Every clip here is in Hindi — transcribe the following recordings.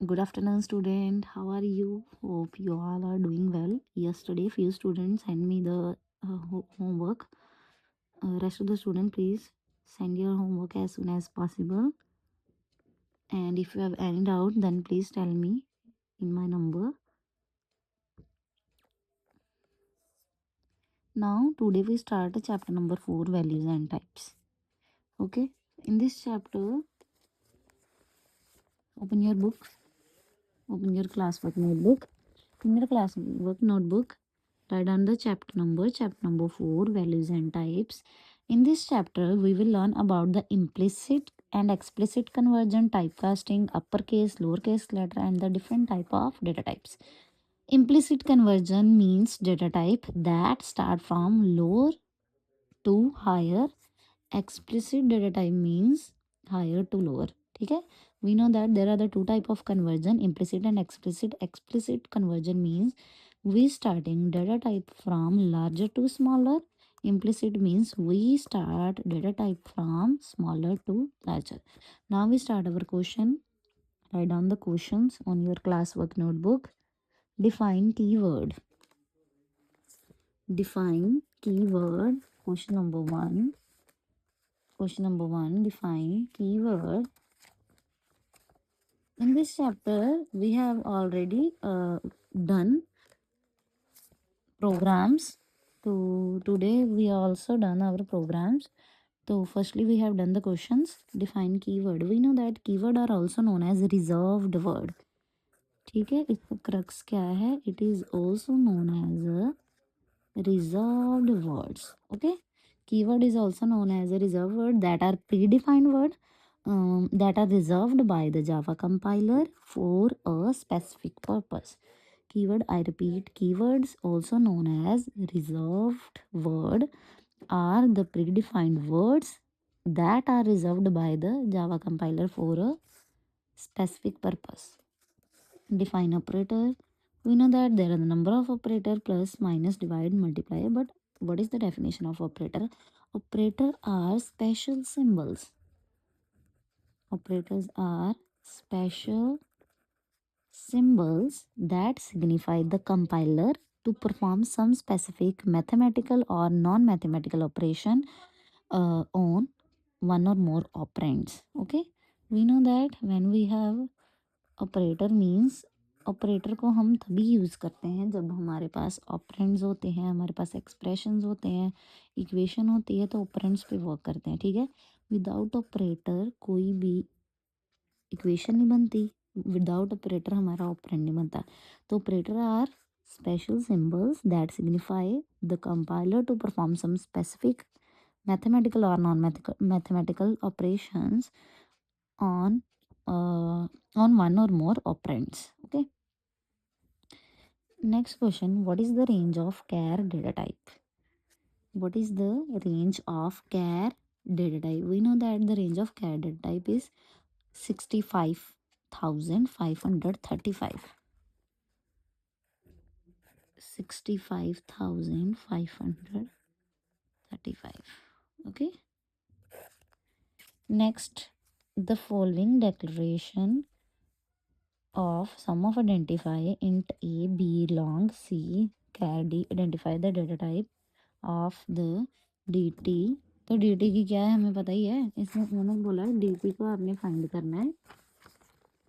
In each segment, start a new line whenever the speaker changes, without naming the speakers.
Good afternoon, student. How are you? Hope you all are doing well. Yesterday, few students sent me the homework. Rest of the student, please send your homework as soon as possible. And if you have any doubt, then please tell me in my number. Now, today we start chapter number 4, values and types. Okay. In this chapter, open your book. Open your classwork notebook. In your classwork notebook, write down the chapter number 4, values and types. In this chapter, we will learn about the implicit and explicit conversion, typecasting, uppercase, lowercase letter, and the different type of data types. Implicit conversion means data type that start from lower to higher. Explicit data type means higher to lower. ठीक है, we know that there are the two type of conversion, implicit and explicit. Explicit conversion means we starting data type from larger to smaller. Implicit means we start data type from smaller to larger. Now we start our question. Write down the questions on your classwork notebook. Define keyword. Define keyword. Question number 1. Question number 1. Define keyword. In this chapter, we have already done programs. So today we also done our programs. So firstly, we have done the questions. Define keyword. We know that keyword are also known as reserved word. ठीक है, इसका क्रक्स क्या है? It is also known as a reserved words. Okay, keyword is also known as a reserved word that are predefined word that are reserved by the Java compiler for a specific purpose. Keyword, I repeat, keywords also known as reserved word are the predefined words that are reserved by the Java compiler for a specific purpose. Define operator. We know that there are the number of operator plus, minus, divide, multiply. But what is the definition of operator? Operator are special symbols. Operators are special symbols that signify the compiler to perform some specific mathematical or non-mathematical operation on one or more operands. Okay, we know that when we have operator means operator को हम तभी यूज़ करते हैं जब हमारे पास ऑपरेंड्स होते हैं, हमारे पास एक्सप्रेशंस होते हैं, इक्वेशन होती है, तो ऑपरेंड्स पे वर्क करते हैं. ठीक है, विदाउट ऑपरेटर कोई भी इक्वेशन नहीं बनती, विदाउट ऑपरेटर हमारा ऑपरेंड नहीं बनता. तो operator are special symbols that signify the compiler to perform some specific mathematical or non-mathematical operations on one or more operands. Okay. Next question. What is the range of char data type? What is the range of char data type? We know that the range of char data type is 65,535. 65,535. Okay. Next, the following declaration of sum of identify int a, b, long, c, char d identify the data type of the dt. तो dt की क्या है हमें पता ही है, इसमें उन्होंने बोला है dt को आपने फाइंड करना है.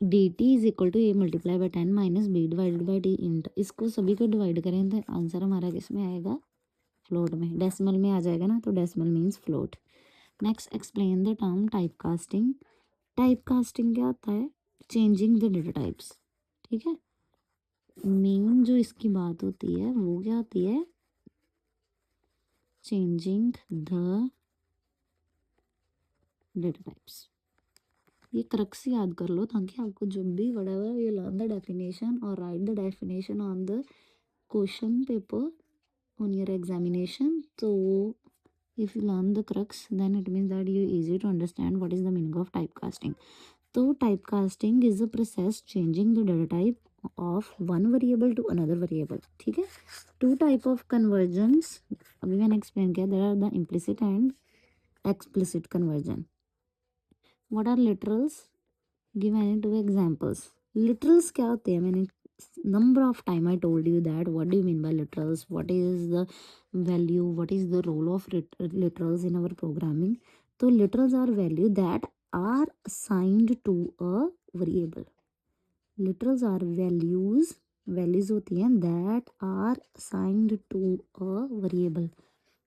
dt is equal to a multiply by 10 minus b divided by d int. इसको सभी को डिवाइड करें तो आंसर हमारा किस में आएगा? फ्लोट में, डेसिमल में आ जाएगा ना, तो decimal means float. Next, explain the term type casting. Type casting क्या होता है? Changing the data types. ठीक है, मेन जो इसकी बात होती है वो क्या होती है? Changing the data types. ये क्रक्स याद कर लो ताकि आपको जब भी whatever you learn the definition और write the definition on the question paper on your examination, so if you learn the crux then it means that you easy to understand what is the meaning of typecasting. So typecasting is a process changing the data type of one variable to another variable. ठीक है, two type of conversions अभी मैंने explain किया. there are the implicit and explicit conversion. What are literals? Give any two examples. Literals क्या होते हैं? मैंने number of time I told you that what do you mean by literals, what is the value, what is the role of literals in our programming. तो literals are value that are assigned to a variable. Literals are values, values होती हैं that are assigned to a variable.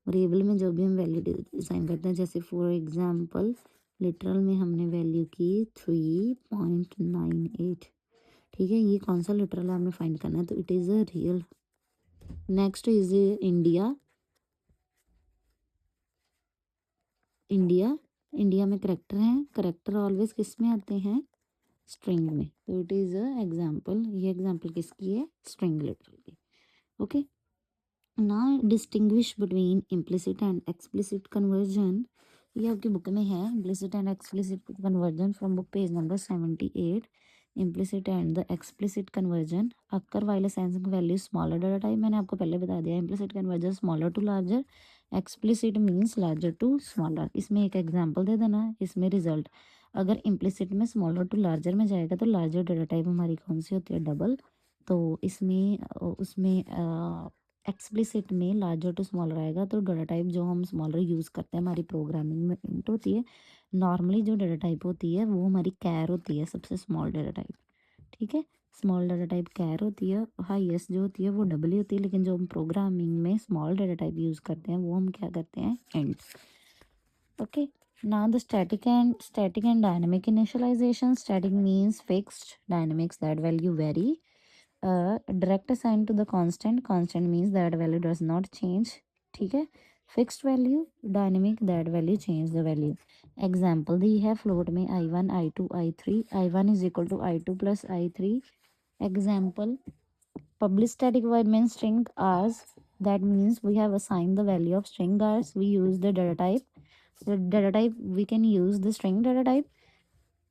Variable में जो भी हम वैल्यू असाइन करते हैं, जैसे फॉर एग्जांपल लिटरल में हमने वैल्यू की 3.98. ठीक है, ये कौन सा लिटरल आपने फाइंड करना है, तो it is a real. Next is India. India, India में करेक्टर हैं. करेक्टर ऑलवेज किस में आते हैं? स्ट्रिंग में. तो इट इज़ अ एग्जाम्पल. ये एग्जाम्पल किसकी है? स्ट्रिंग लिटरल की. Okay, now distinguish between implicit and explicit conversion. ये आपकी बुक में है, implicit and explicit conversion from book page number 78. Implicit and the explicit conversion occur while assigning value smaller data type. मैंने आपको पहले बता दिया, implicit conversion smaller to larger, explicit means larger to smaller. इसमें एक एग्जाम्पल दे देना है. इसमें रिजल्ट अगर इम्प्लिसिट में स्मॉलर टू लार्जर में जाएगा तो लार्जर डाटा टाइप हमारी कौन सी होती है? डबल. तो इसमें उसमें एक्सप्लिसिट में लार्जर टू स्मॉलर आएगा. तो डाटा टाइप जो हम स्मॉलर यूज़ करते हैं हमारी प्रोग्रामिंग में इंट होती है. नॉर्मली जो डाटा टाइप होती है वो हमारी कैर होती है, सबसे स्मॉल डाटा टाइप. ठीक है, स्मॉल डाटा टाइप कैर होती है. हाईएस्ट जो होती है वो डबल ही होती है, लेकिन जो हम प्रोग्रामिंग में स्मॉल डाटा टाइप यूज़ करते हैं वो हम क्या करते हैं? Int. Okay, now the static and dynamic initialization. Static means fixed, dynamics that value vary. Direct assigned to the constant. Constant means that value does not change. ठीक है, fixed value. Dynamic, that value change the value. Example दी है float में i1 i2 i3. i1 is equal to i2 plus i3. Example, public static void main string as. That means we have assigned the value of string as. We use the data type. The data type we can use the string data type.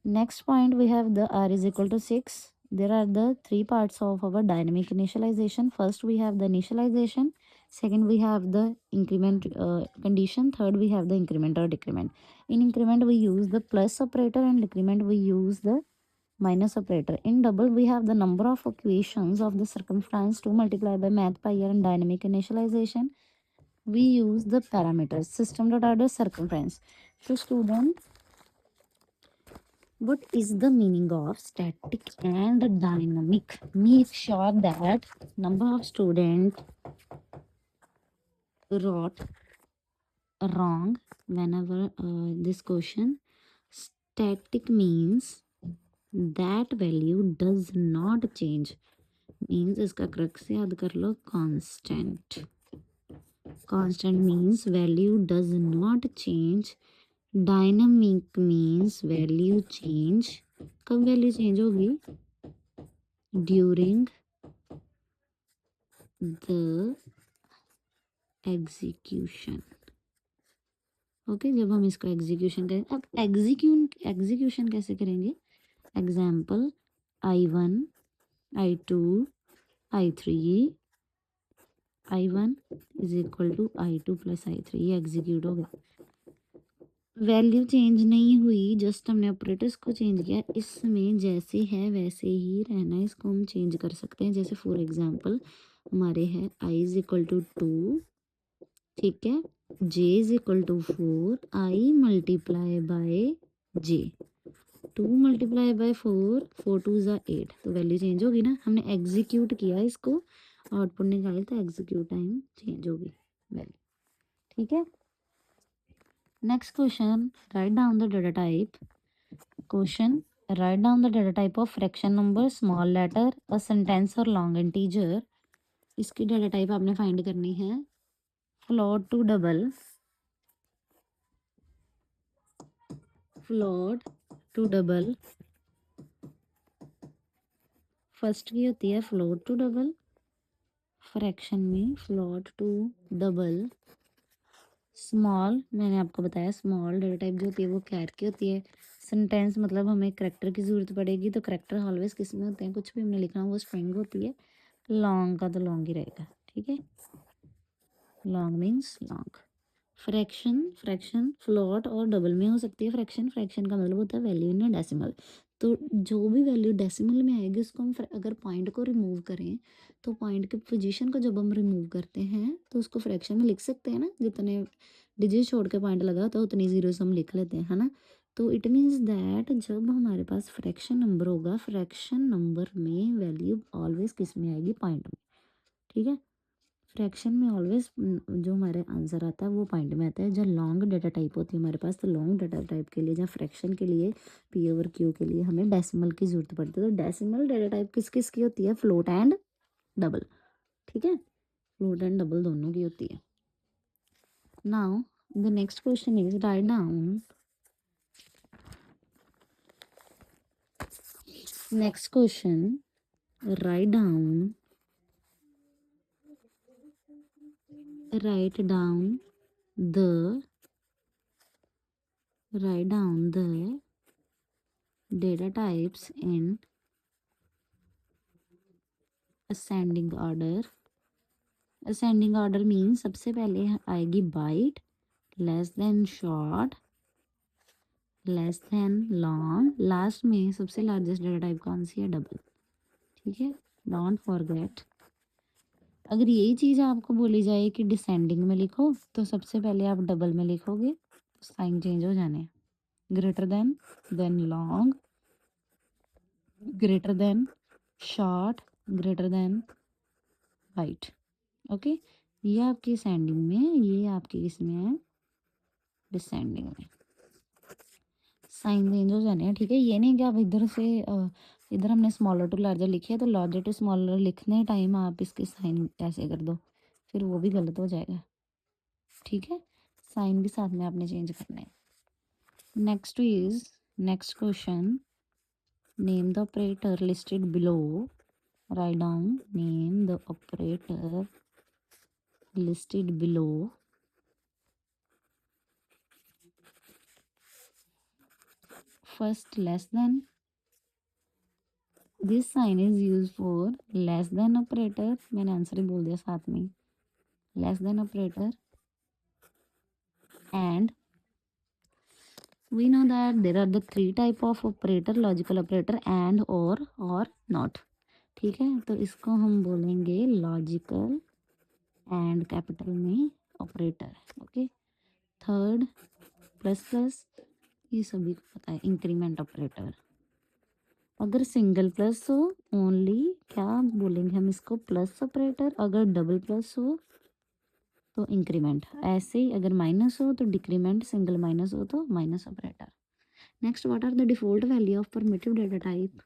Next point we have the r is equal to 6. There are the three parts of our dynamic initialization. First we have the initialization, second we have the increment condition, third we have the increment or decrement. In increment we use the plus operator, and decrement we use the minus operator. In double we have the number of equations of the circumference to multiply by math pi r. And dynamic initialization we use the parameters system dot order circumference. So student, what is the meaning of static and dynamic? Make sure that number of students wrote wrong whenever this question. Static means that value does not change. Means इसका क्रक्स याद कर लो, constant. Constant means value does not change. Dynamic means value change. कब वैल्यू चेंज होगी? During the execution. ओके, जब हम इसका एग्जीक्यूशन करें. अब एग्जीक्यूशन कैसे करेंगे? Example i1 i2 i3. i1 is equal to i2 plus i3. ये एग्जीक्यूट हो गया. वैल्यू चेंज नहीं हुई, जस्ट हमने ऑपरेटर्स को चेंज किया. इसमें जैसे है वैसे ही रहना है, इसको हम चेंज कर सकते हैं. जैसे फॉर एग्जांपल हमारे है i इज इक्वल टू 2. ठीक है, j is equal to 4. i multiply by j. 2 multiply by 4, 4 2 ज़ा 8. तो वैल्यू चेंज होगी ना. हमने एग्जीक्यूट किया इसको, आउटपुट निकाले, तो एग्जीक्यूट टाइम चेंज होगी वैल्यू. ठीक है, next question, write down the data type. Question, write down the data type of fraction number, small letter, a sentence or long integer. इसकी data type आपने find करनी है. float to double, float to double. First की होती है float to double. फ्रैक्शन में float to double. स्मॉल, मैंने आपको बताया स्मॉल डाटा टाइप जो होती है वो कैर की होती है. सेंटेंस मतलब हमें करेक्टर की ज़रूरत पड़ेगी, तो करेक्टर ऑलवेज किस में होते हैं? कुछ भी हमने लिखना वो स्ट्रिंग होती है. लॉन्ग का तो लॉन्ग ही रहेगा. ठीक है, long means long. Fraction, fraction float और डबल में हो सकती है. फ्रैक्शन, फ्रैक्शन का मतलब होता है वैल्यू इन डेसिमल. तो जो भी वैल्यू डेसिमल में आएगी उसको हम अगर पॉइंट को रिमूव करें तो पॉइंट के पोजीशन को जब हम रिमूव करते हैं तो उसको फ्रैक्शन में लिख सकते हैं ना, जितने डिजिट छोड़ के पॉइंट लगा होता है उतनी जीरोस हम लिख लेते हैं, है ना। तो इट मीन्स दैट जब हमारे पास फ्रैक्शन नंबर होगा, फ्रैक्शन नंबर में वैल्यू ऑलवेज किस में आएगी, पॉइंट में, ठीक है। फ्रैक्शन में ऑलवेज जो हमारे आंसर आता है वो पॉइंट में आता है। जब लॉन्ग डाटा टाइप होती है हमारे पास, तो लॉन्ग डाटा टाइप के लिए, जहाँ फ्रैक्शन के लिए, पी ओवर क्यू के लिए हमें डेसिमल की जरूरत पड़ती है। तो डेसिमल डाटा टाइप किस किस की होती है, फ्लोट एंड डबल, ठीक है, फ्लोट एंड डबल दोनों की होती है। Now the next question is write down, next question, write down, write down the write down the data types in ascending order. ascending order means सबसे पहले आएगी byte, less than short, less than long, last में सबसे लार्जेस्ट डेटा टाइप कौन सी है, डबल, ठीक है। डोंट फॉरगेट, अगर यही चीज़ आपको बोली जाए कि डिसेंडिंग में लिखो तो सबसे पहले आप डबल में लिखोगे, साइन चेंज हो जाने, greater than long, greater than short, greater than white, okay. ये आपकी असेंडिंग में, ये आपकी किसमें है, डिसेंडिंग में, साइन चेंज हो जाने हैं, ठीक है। ये नहीं कि आप इधर से इधर हमने स्मॉलर टू लार्जर लिखी है तो लार्जर टू स्मॉलर लिखने टाइम आप इसके साइन ऐसे कर दो, फिर वो भी गलत हो जाएगा, ठीक है। साइन भी साथ में आपने चेंज करना है। Next question, name the operator listed below, write down, name the operator listed below. First, less than. This sign is used for less than operator. मैंने आंसर ही बोल दिया साथ में, less than operator, and we know that there are the three type of operator, logical operator, and or not, ठीक है। तो इसको हम बोलेंगे लॉजिकल एंड कैपिटल में operator, okay. Third, plus plus, ये सभी को पता है, इंक्रीमेंट ऑपरेटर। अगर सिंगल प्लस हो ओनली क्या बोलेंगे हम इसको, प्लस ऑपरेटर। अगर डबल प्लस हो तो इंक्रीमेंट, ऐसे ही अगर माइनस हो तो डिक्रीमेंट, सिंगल माइनस हो तो minus operator. Next, what are the default value of primitive data type,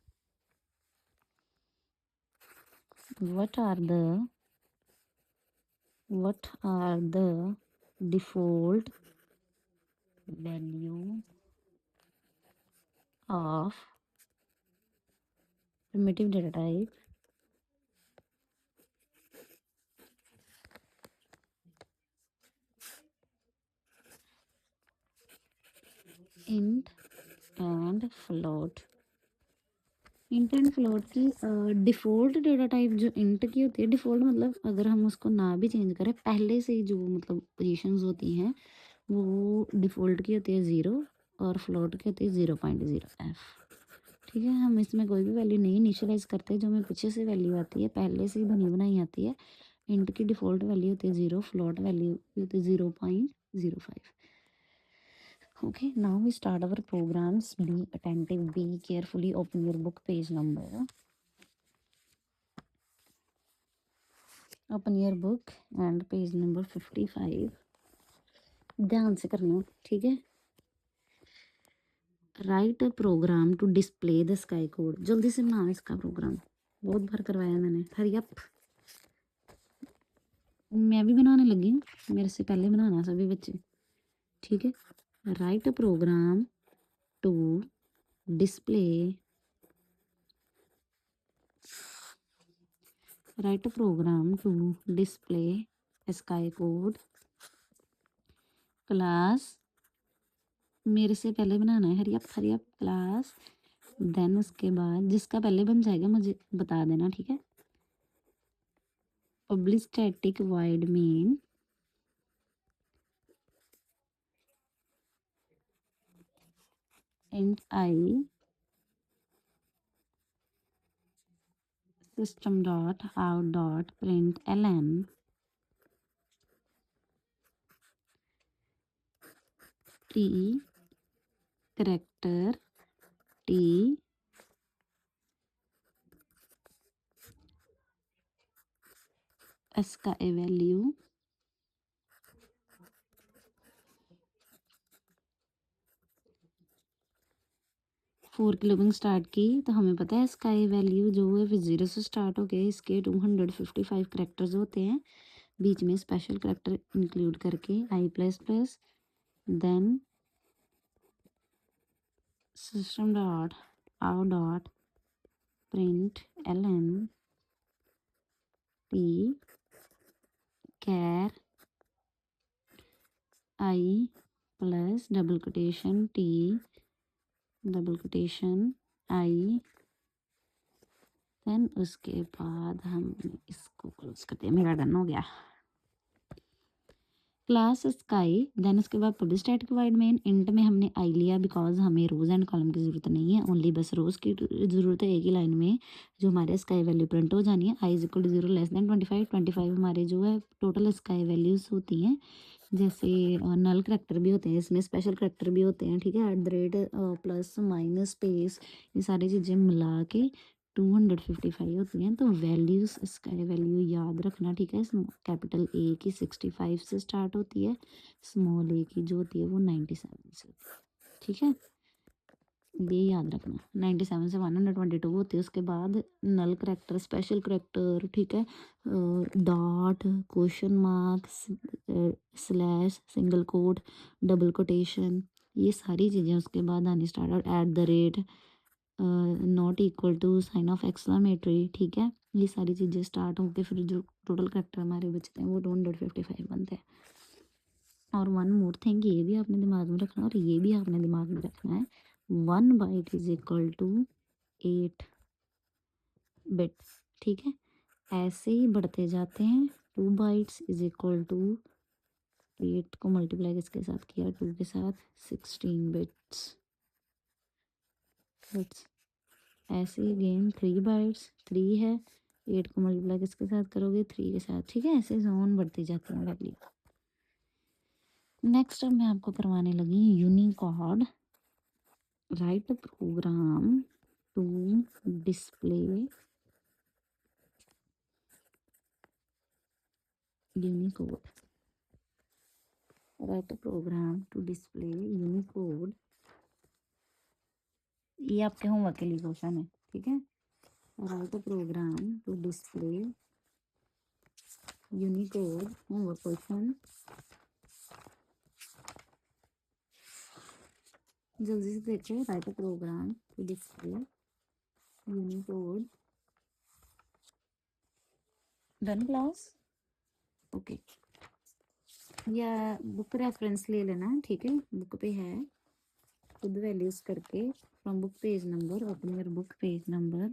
what are the default value of primitive data type int and float। Int and float की डिफ़ॉल्ट डेटा टाइप जो इंट की होती है, डिफ़ॉल्ट मतलब अगर हम उसको ना भी चेंज करें, पहले से ही जो मतलब पोजीशंस होती हैं वो डिफ़ॉल्ट की होती है 0 और फ्लोट की होती है 0.0f, ठीक है। हम इसमें कोई भी वैल्यू नहीं इनिशियलाइज करते, जो हमें पीछे से वैल्यू आती है पहले से ही बनी बनाई आती है। इंट की डिफ़ॉल्ट वैल्यू होती है 0, फ्लोट वैल्यू होती है 0.05। Okay, now we start our programs. Be attentive, be carefully, open your book, page number, open your book and page number 55, ध्यान से करना, ठीक है। Write a program to display the ASCII code, जल्दी से बनाओ इसका प्रोग्राम, बहुत बार करवाया मैंने, हरी अप। मैं भी बनाने लगी हूँ, मेरे से पहले बनाना सभी बच्चे, ठीक है। Write a program to display, write a program to display ASCII code class, मेरे से पहले बनाना है, हरी अप क्लास, देन उसके बाद जिसका पहले बन जाएगा मुझे बता देना, ठीक है। Public static wide main and I system.out.println t character t इसका ए वैल्यू 4 की लूपिंग स्टार्ट की तो हमें पता है इसका ये वैल्यू जो है फिर 0 से स्टार्ट हो गया। इसके 255 करेक्टर्स होते हैं, बीच में स्पेशल करेक्टर इंक्लूड करके I plus plus then system dot out dot print L N T char I plus double quotation T double quotation I then उसके बाद हम इसको क्लोज करते हैं। मेरा डन हो गया। क्लास स्काई देन उसके बाद public static wide main int में हमने आई लिया बिकॉज हमें रोज एंड कॉलम की ज़रूरत नहीं है, ओनली बस रोज की ज़रूरत है एक ही लाइन में जो हमारे स्काई वैल्यू प्रिंट हो जानी है। I is equal to 0 less than 25 हमारे जो है टोटल स्काई वैल्यूज़ होती हैं। जैसे नल करेक्टर भी होते हैं इसमें, स्पेशल करेक्टर भी होते हैं, ठीक है, eight the rate plus minus space ये सारी चीज़ें मिला के 255 होती हैं। तो वैल्यूज़ इसका वैल्यू याद रखना, ठीक है। कैपिटल ए की 65 से स्टार्ट होती है, स्मॉल ए की जो होती है वो 97 से होती है, ठीक है, ये याद रखना। 97 से 122 होती है। उसके बाद नल करेक्टर, स्पेशल करेक्टर, ठीक है, dot, question mark, slash, single quote, double quotation, ये सारी चीज़ें उसके बाद आनी start. At the rate, not equal to, sign of exclamatory, ठीक है, ये सारी चीज़ें स्टार्ट होकर फिर जो टोटल करेक्टर हमारे बचते हैं वो 255 बनते हैं। और वन मोर थिंग, ये भी आपने दिमाग में रखना और ये भी आपने दिमाग में रखना है, 1 byte is equal to 8 bits, ठीक है। ऐसे ही बढ़ते जाते हैं। 2 बाइट्स इज इक्वल टू 8 को मल्टीप्लाई किसके साथ किया, 2 के साथ, 16 बिट्स। ऐसे ही गेम 3 बाइट्स, 3 है, 8 को मल्टीप्लाई किसके साथ करोगे, 3 के साथ, ठीक है। ऐसे जोन बढ़ती जाती है वैल्यू। नेक्स्ट अब मैं आपको करवाने लगी Unicode. Write a program to display Unicode. Write a program to display Unicode. ये आपके होमवर्क के लिए क्वेश्चन है, ठीक है। Write a program to display Unicode, homework question. जल्दी से देखो। Write a program to display Unicode. Done class? Okay, या बुक रेफरेंस ले लेना, ठीक है, बुक पे है, खुद वैल्यूज करके from book page number, open your book page number,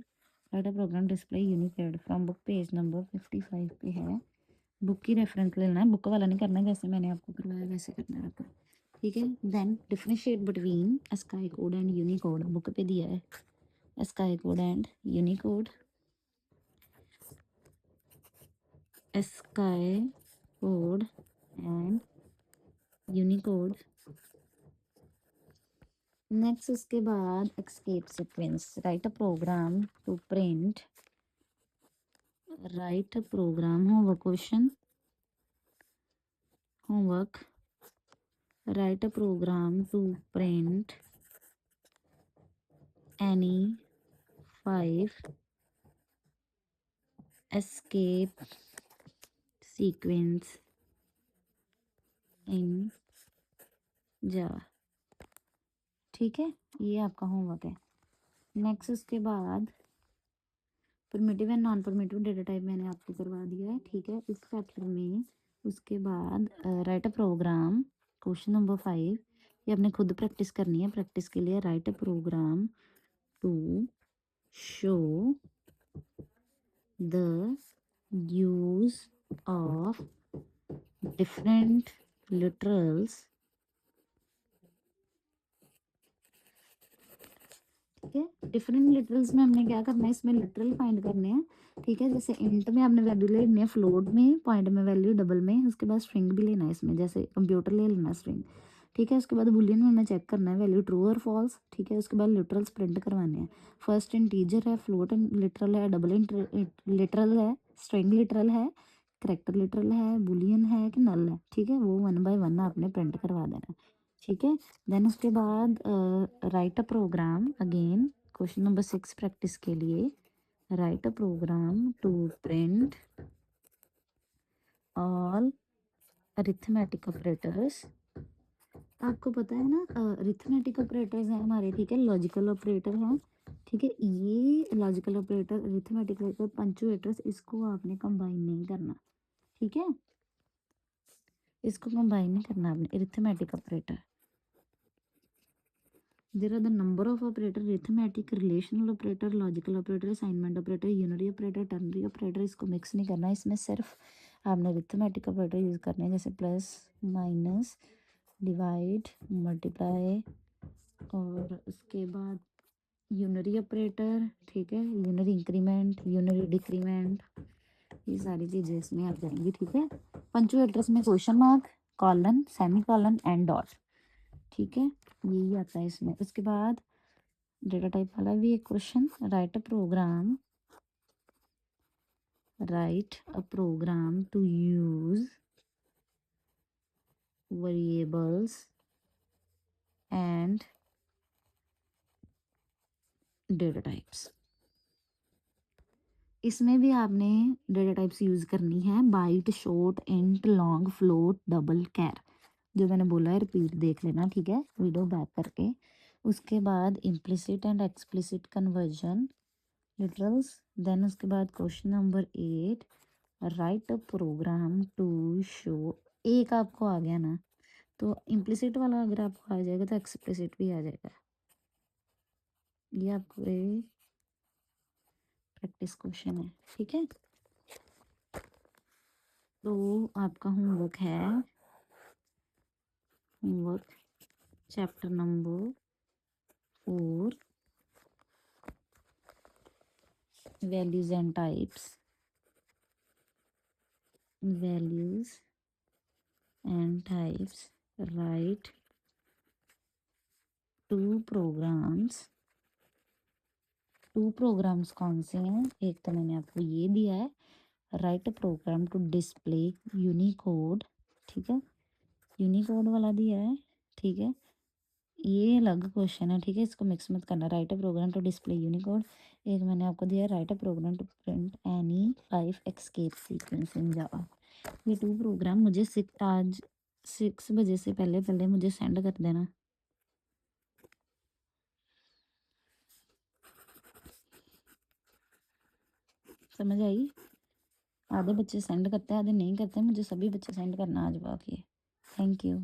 write a program display Unicode from book page number 55 पे है। बुक की रेफरेंस लेना है, बुक वाला नहीं करना, जैसे मैंने आपको करवाया वैसे करना है आपको, ठीक है। Then differentiate between ASCII code and Unicode, book पे दिया है ASCII code and Unicode. ASCII code and Unicode. Next उसके बाद escape sequence. Write a program to print, write a program, homework question, homework, write a program to print any 5 escape sequence in Java, ठीक है, ये आपका होमवर्क है। नेक्स्ट उसके बाद primitive and non primitive data type मैंने आपको करवा दिया है, ठीक है। इस चैप्टर में उसके बाद write a programme, question number 5, ये आपने खुद प्रैक्टिस करनी है। प्रैक्टिस के लिए write a program to show the use of different literals ठीक है। डिफरेंट लिटरल्स में हमने क्या करना है, इसमें लिटरल फाइंड करने हैं, ठीक है। जैसे इंट में आपने वैल्यू लेनी है, फ्लोट में, पॉइंट में वैल्यू, डबल में, उसके बाद स्ट्रिंग भी लेना है इसमें, जैसे कंप्यूटर ले लेना स्ट्रिंग, ठीक है। उसके बाद बुलियन में हमें चेक करना है वैल्यू ट्रू और फॉल्स, ठीक है। उसके बाद लिटरल्स प्रिंट करवाने हैं। फर्स्ट इंटीजर है, फ्लोट लिटरल है, डबल लिटरल है, स्ट्रिंग लिटरल है, करेक्टर लिटरल है, बुलियन है कि नल है, ठीक है। वो 1 बाय 1 आपने प्रिंट करवा देना है, ठीक है। देन उसके बाद write a program again, question number 6 practice के लिए, write a program to print all arithmetic operators. आपको पता है ना, अरिथमेटिक ऑपरेटर्स हैं हमारे, ठीक है, लॉजिकल ऑपरेटर हैं, ठीक है। ये लॉजिकल ऑपरेटर, अरिथमेटिक ऑपरेटर, पंचुएटर्स, इसको आपने कंबाइन नहीं करना, ठीक है। इसको कंबाइन नहीं करना आपने, arithmetic operator. There are the number of operator, arithmetic, relational operator, logical operator, assignment operator, unary operator, ternary operator, इसको मिक्स नहीं करना है। इसमें सिर्फ आपने arithmetic operator यूज़ करने हैं, जैसे प्लस, माइनस, डिवाइड, मल्टीप्लाई, और उसके बाद यूनरी ऑपरेटर, ठीक है, यूनरी इंक्रीमेंट, यूनरी डिक्रीमेंट, ये सारी चीज़ें इसमें आ जाएंगी, ठीक है। पंचुएटर्स में question mark, colon, semi colon and dot, ठीक है, यही आता है इसमें। उसके बाद डेटा टाइप वाला भी एक question, write a program to use variables and data types. इसमें भी आपने डेटा टाइप्स यूज करनी है, byte, short, int, long, float, double, char, जो मैंने बोला है रिपीट देख लेना, ठीक है, वीडियो बैक करके। उसके बाद implicit and explicit conversion, literals. Then उसके बाद question number 8, write a program to show, एक आपको आ गया ना, तो इम्प्लिसिट वाला अगर आपको आ जाएगा तो एक्सप्लिसिट भी आ जाएगा। ये आपको प्रैक्टिस क्वेश्चन है, ठीक है। तो आपका होमवर्क है, homework chapter number 4, values and types, values and types, write two programs कौन से हैं, एक तो मैंने आपको ये दिया है, write a program to display Unicode, ठीक है, यूनिकोड वाला दिया है, ठीक है, ये अलग क्वेश्चन है, ठीक है, इसको मिक्स मत करना। Write a program to display Unicode, एक मैंने आपको दिया है, write a program to print any 5 escape sequence in Java. ये 2 प्रोग्राम मुझे आज 6 बजे से पहले पहले मुझे सेंड कर देना। समझ आई? आधे बच्चे सेंड करते हैं, आधे नहीं करते, मुझे सभी बच्चे सेंड करना आज बाकी। Thank you.